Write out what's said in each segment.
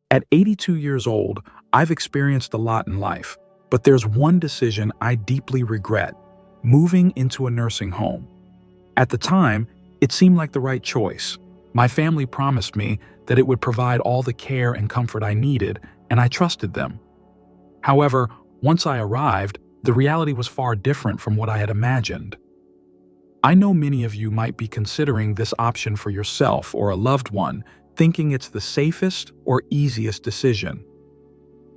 At 82 years old, I've experienced a lot in life, but there's one decision I deeply regret: moving into a nursing home. At the time, it seemed like the right choice. My family promised me that it would provide all the care and comfort I needed, and I trusted them. However, once I arrived, the reality was far different from what I had imagined. I know many of you might be considering this option for yourself or a loved one, thinking it's the safest or easiest decision.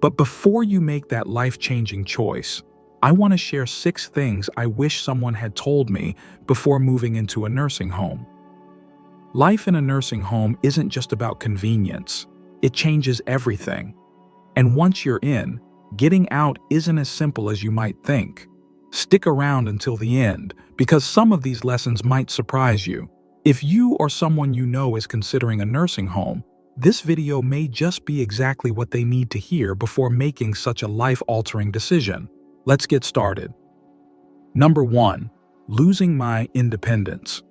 But before you make that life-changing choice, I want to share 6 things I wish someone had told me before moving into a nursing home. Life in a nursing home isn't just about convenience. It changes everything. And once you're in, getting out isn't as simple as you might think. Stick around until the end, because some of these lessons might surprise you. If you or someone you know is considering a nursing home, this video may just be exactly what they need to hear before making such a life-altering decision. Let's get started. Number 1. Losing my independence.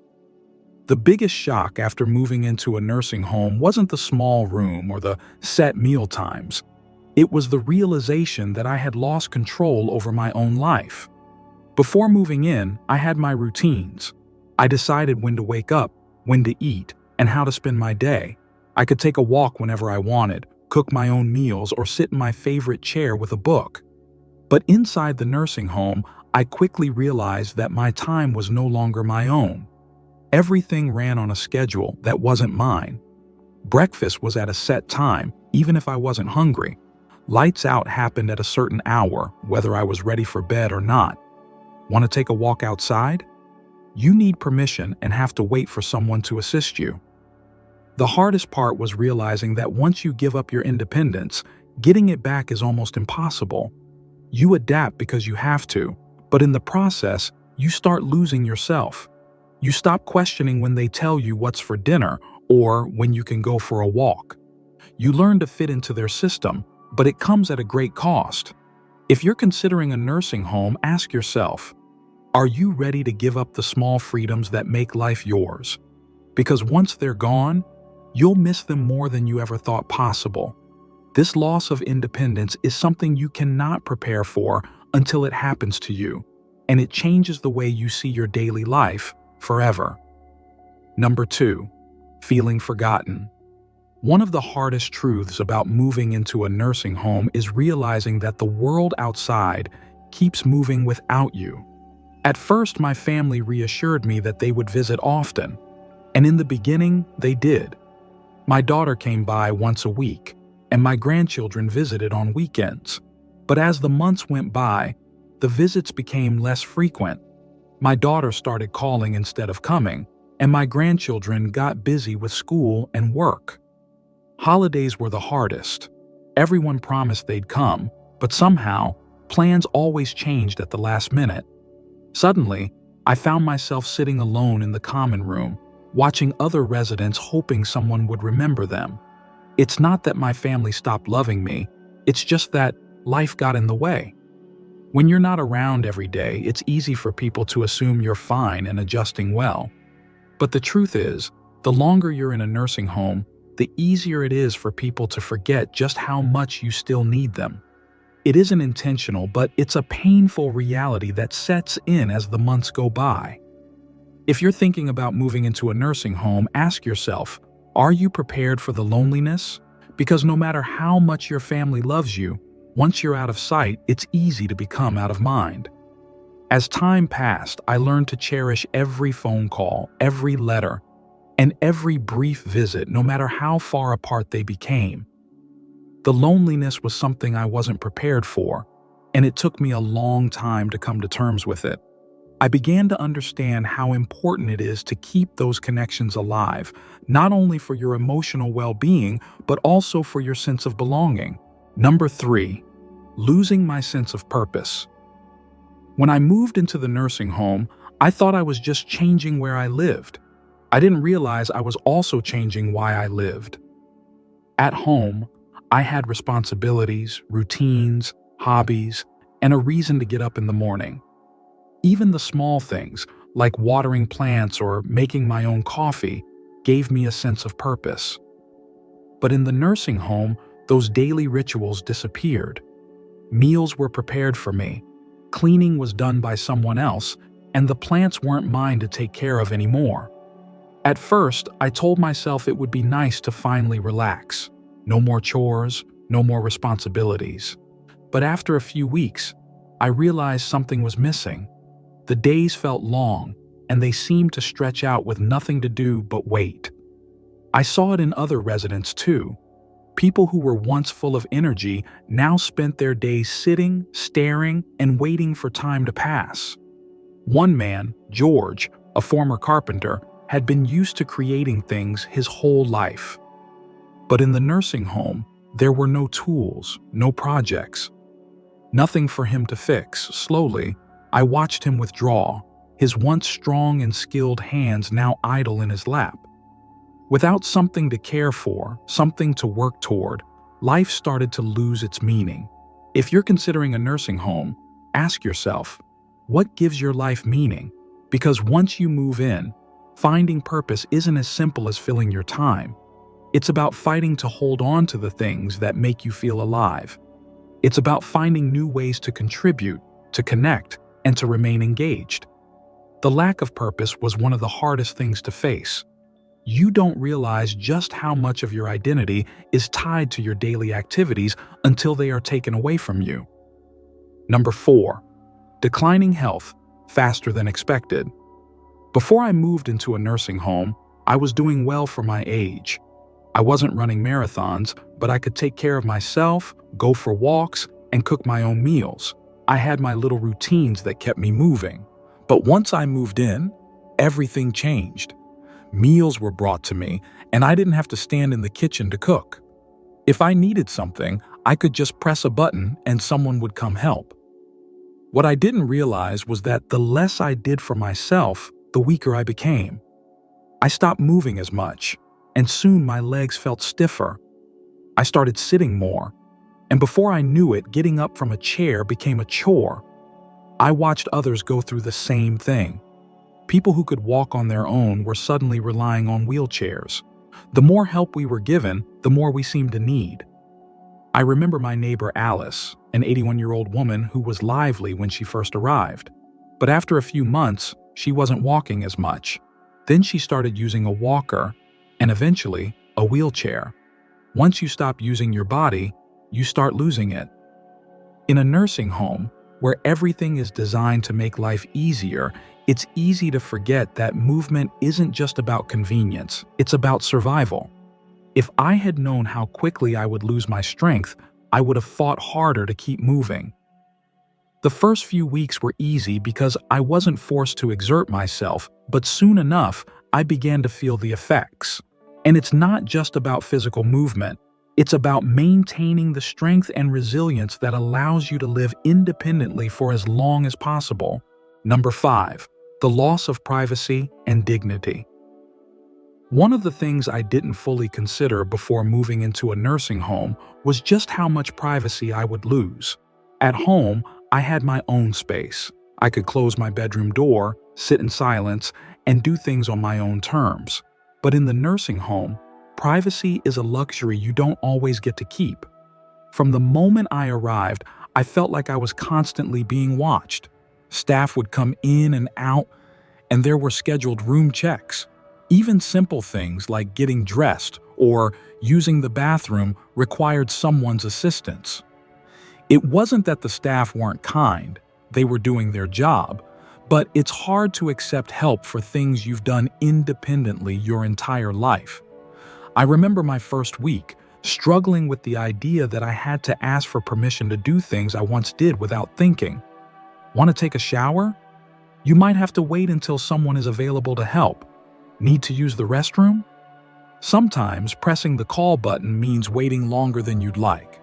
The biggest shock after moving into a nursing home wasn't the small room or the set meal times. It was the realization that I had lost control over my own life. Before moving in, I had my routines. I decided when to wake up, when to eat, and how to spend my day. I could take a walk whenever I wanted, cook my own meals, or sit in my favorite chair with a book. But inside the nursing home, I quickly realized that my time was no longer my own. Everything ran on a schedule that wasn't mine. Breakfast was at a set time, even if I wasn't hungry. Lights out happened at a certain hour, whether I was ready for bed or not. Want to take a walk outside? You need permission and have to wait for someone to assist you. The hardest part was realizing that once you give up your independence, getting it back is almost impossible. You adapt because you have to, but in the process, you start losing yourself. You stop questioning when they tell you what's for dinner or when you can go for a walk. You learn to fit into their system, but it comes at a great cost. If you're considering a nursing home, ask yourself, are you ready to give up the small freedoms that make life yours? Because once they're gone, you'll miss them more than you ever thought possible. This loss of independence is something you cannot prepare for until it happens to you, and it changes the way you see your daily life forever. Number 2. Feeling forgotten. One of the hardest truths about moving into a nursing home is realizing that the world outside keeps moving without you. At first, my family reassured me that they would visit often, and in the beginning, they did. My daughter came by once a week, and my grandchildren visited on weekends. But as the months went by, the visits became less frequent. My daughter started calling instead of coming, and my grandchildren got busy with school and work. Holidays were the hardest. Everyone promised they'd come, but somehow, plans always changed at the last minute. Suddenly, I found myself sitting alone in the common room, watching other residents hoping someone would remember them. It's not that my family stopped loving me, it's just that life got in the way. When you're not around every day, it's easy for people to assume you're fine and adjusting well. But the truth is, the longer you're in a nursing home, the easier it is for people to forget just how much you still need them. It isn't intentional, but it's a painful reality that sets in as the months go by. If you're thinking about moving into a nursing home, ask yourself, are you prepared for the loneliness? Because no matter how much your family loves you, once you're out of sight, it's easy to become out of mind. As time passed, I learned to cherish every phone call, every letter, and every brief visit, no matter how far apart they became. The loneliness was something I wasn't prepared for, and it took me a long time to come to terms with it. I began to understand how important it is to keep those connections alive, not only for your emotional well-being, but also for your sense of belonging. Number 3. Losing my sense of purpose. When I moved into the nursing home, I thought I was just changing where I lived. I didn't realize I was also changing why I lived. At home, I had responsibilities, routines, hobbies, and a reason to get up in the morning. Even the small things, like watering plants or making my own coffee, gave me a sense of purpose. But in the nursing home, Those daily rituals disappeared. Meals were prepared for me, cleaning was done by someone else, and the plants weren't mine to take care of anymore. At first, I told myself it would be nice to finally relax. No more chores, no more responsibilities. But after a few weeks, I realized something was missing. The days felt long, and they seemed to stretch out with nothing to do but wait. I saw it in other residents too. People who were once full of energy now spent their days sitting, staring, and waiting for time to pass. One man, George, a former carpenter, had been used to creating things his whole life. But in the nursing home, there were no tools, no projects. Nothing for him to fix. Slowly, I watched him withdraw, his once strong and skilled hands now idle in his lap. Without something to care for, something to work toward, life started to lose its meaning. If you're considering a nursing home, ask yourself, what gives your life meaning? Because once you move in, finding purpose isn't as simple as filling your time. It's about fighting to hold on to the things that make you feel alive. It's about finding new ways to contribute, to connect, and to remain engaged. The lack of purpose was one of the hardest things to face. You don't realize just how much of your identity is tied to your daily activities until they are taken away from you. Number 4, declining health faster than expected. Before I moved into a nursing home, I was doing well for my age. I wasn't running marathons, but I could take care of myself, go for walks, and cook my own meals. I had my little routines that kept me moving. But once I moved in, everything changed. Meals were brought to me, and I didn't have to stand in the kitchen to cook. If I needed something, I could just press a button and someone would come help. What I didn't realize was that the less I did for myself, the weaker I became. I stopped moving as much, and soon my legs felt stiffer. I started sitting more, and before I knew it, getting up from a chair became a chore. I watched others go through the same thing. People who could walk on their own were suddenly relying on wheelchairs. The more help we were given, the more we seemed to need. I remember my neighbor Alice, an 81-year-old woman who was lively when she first arrived. But after a few months, she wasn't walking as much. Then she started using a walker, and eventually, a wheelchair. Once you stop using your body, you start losing it. In a nursing home, where everything is designed to make life easier, it's easy to forget that movement isn't just about convenience, it's about survival. If I had known how quickly I would lose my strength, I would have fought harder to keep moving. The first few weeks were easy because I wasn't forced to exert myself, but soon enough, I began to feel the effects. And it's not just about physical movement. It's about maintaining the strength and resilience that allows you to live independently for as long as possible. Number 5, the loss of privacy and dignity. One of the things I didn't fully consider before moving into a nursing home was just how much privacy I would lose. At home, I had my own space. I could close my bedroom door, sit in silence, and do things on my own terms. But in the nursing home, privacy is a luxury you don't always get to keep. From the moment I arrived, I felt like I was constantly being watched. Staff would come in and out, and there were scheduled room checks. Even simple things like getting dressed or using the bathroom required someone's assistance. It wasn't that the staff weren't kind, they were doing their job, but it's hard to accept help for things you've done independently your entire life. I remember my first week, struggling with the idea that I had to ask for permission to do things I once did without thinking. Want to take a shower? You might have to wait until someone is available to help. Need to use the restroom? Sometimes pressing the call button means waiting longer than you'd like.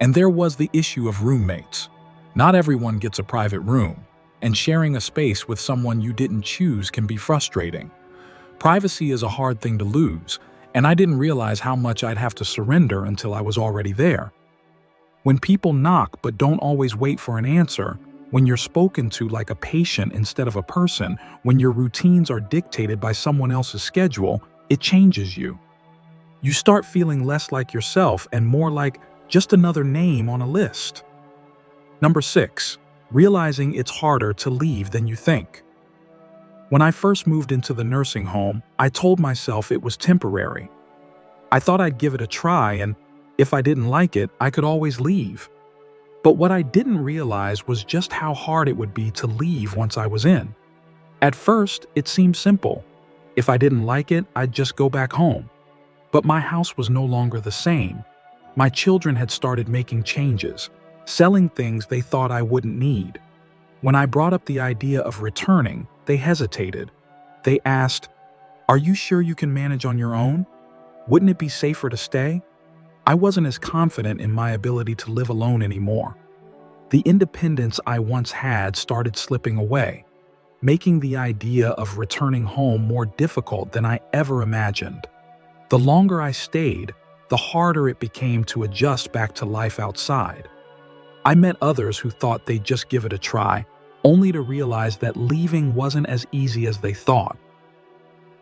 And there was the issue of roommates. Not everyone gets a private room, and sharing a space with someone you didn't choose can be frustrating. Privacy is a hard thing to lose, and I didn't realize how much I'd have to surrender until I was already there. When people knock but don't always wait for an answer, when you're spoken to like a patient instead of a person, when your routines are dictated by someone else's schedule, it changes you. You start feeling less like yourself and more like just another name on a list. Number 6. Realizing it's harder to leave than you think. When I first moved into the nursing home, I told myself it was temporary. I thought I'd give it a try, and if I didn't like it, I could always leave. But what I didn't realize was just how hard it would be to leave once I was in. At first, it seemed simple. If I didn't like it, I'd just go back home. But my house was no longer the same. My children had started making changes, selling things they thought I wouldn't need. When I brought up the idea of returning, they hesitated. They asked, "Are you sure you can manage on your own? Wouldn't it be safer to stay?" I wasn't as confident in my ability to live alone anymore. The independence I once had started slipping away, making the idea of returning home more difficult than I ever imagined. The longer I stayed, the harder it became to adjust back to life outside. I met others who thought they'd just give it a try, only to realize that leaving wasn't as easy as they thought.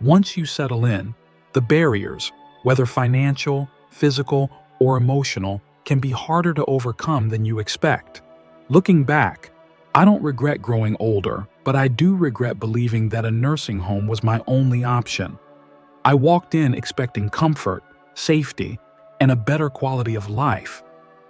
Once you settle in, the barriers, whether financial, physical, or emotional, can be harder to overcome than you expect. Looking back, I don't regret growing older, but I do regret believing that a nursing home was my only option. I walked in expecting comfort, safety, and a better quality of life.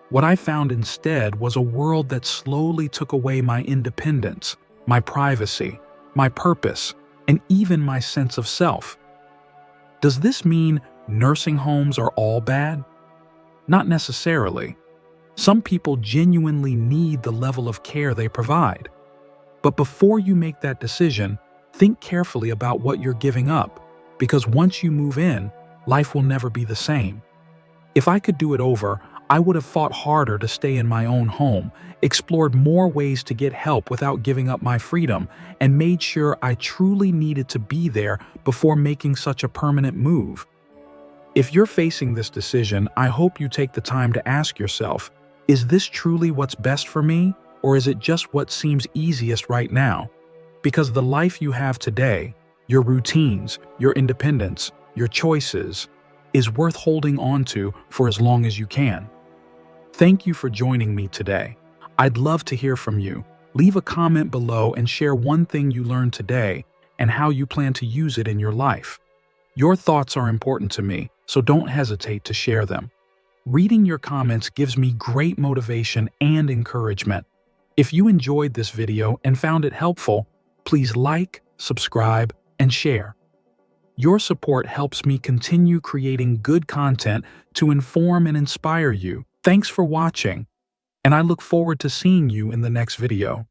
What I found instead was a world that slowly took away my independence, my privacy, my purpose, and even my sense of self. Does this mean nursing homes are all bad? Not necessarily. Some people genuinely need the level of care they provide. But before you make that decision, think carefully about what you're giving up, because once you move in, life will never be the same. If I could do it over, I would have fought harder to stay in my own home, explored more ways to get help without giving up my freedom, and made sure I truly needed to be there before making such a permanent move. If you're facing this decision, I hope you take the time to ask yourself, is this truly what's best for me, or is it just what seems easiest right now? Because the life you have today, your routines, your independence, your choices, is worth holding on to for as long as you can. Thank you for joining me today. I'd love to hear from you. Leave a comment below and share one thing you learned today and how you plan to use it in your life. Your thoughts are important to me, so don't hesitate to share them. Reading your comments gives me great motivation and encouragement. If you enjoyed this video and found it helpful, please like, subscribe, and share. Your support helps me continue creating good content to inform and inspire you. Thanks for watching, and I look forward to seeing you in the next video.